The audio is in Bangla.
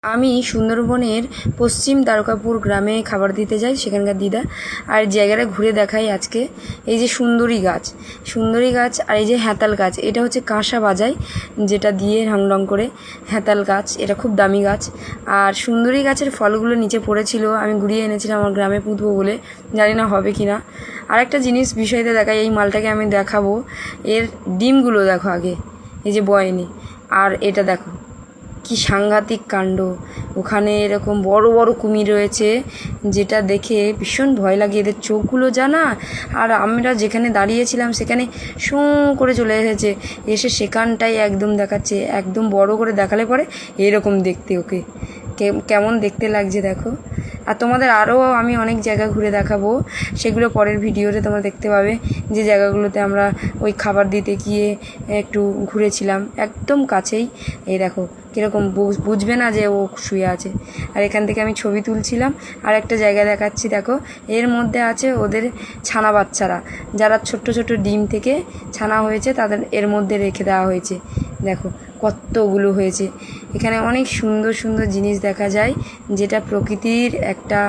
আমি সুন্দরবনের পশ্চিম দ্বারকাপুর গ্রামে খাবার দিতে যাই, সেখানকার দিদা। আর জায়গাটা ঘুরে দেখাই আজকে। এই যে সুন্দরী গাছ আর এই যে হ্যাতাল গাছ, এটা হচ্ছে কাঁসা বাজায় যেটা দিয়ে ঢং ঢং করে। হ্যাতাল গাছ এটা খুব দামি গাছ। আর সুন্দরী গাছের ফলগুলো নিচে পড়েছিল, আমি ঘুরিয়ে এনেছিলাম আমার গ্রামে পুঁতবো বলে, জানি না হবে কি না। আর একটা জিনিস বিষয়তে দেখাই, এই মালটাকে আমি দেখাবো, এর ডিমগুলো দেখো আগে, এই যে বয়নি। আর এটা দেখো কি সাংঘাতিক কাণ্ড, ওখানে এরকম বড় বড় কুমির রয়েছে, যেটা দেখে ভীষণ ভয় লাগে। এদের চোখগুলো জানা। আর আমরা যেখানে দাঁড়িয়েছিলাম সেখানে শোঁ করে চলে এসেছে, এসে সেখানটাই একদম দেখাচ্ছে, একদম বড় করে দেখালে পরে এরকম দেখতে ওকে কেমন দেখতে লাগছে দেখো। আর তোমাদের আরও আমি অনেক জায়গা ঘুরে দেখাবো, সেগুলো পরের ভিডিওতে তোমরা দেখতে পাবে, যে জায়গাগুলোতে আমরা ওই খাবার দিতে গিয়ে একটু ঘুরেছিলাম একদম কাছেই। এই দেখো কীরকম বুঝবে না যে ও শুয়ে আছে। আর এখান থেকে আমি ছবি তুলছিলাম। আর একটা জায়গা দেখাচ্ছি দেখো, এর মধ্যে আছে ওদের ছানা বাচ্চারা, যারা ছোট্ট ছোট্ট ডিম থেকে ছানা হয়েছে, তাদের এর মধ্যে রেখে দেওয়া হয়েছে। দেখো কতগুলো হয়েছে। এখানে অনেক সুন্দর সুন্দর জিনিস দেখা যায়, যেটা প্রকৃতির একটা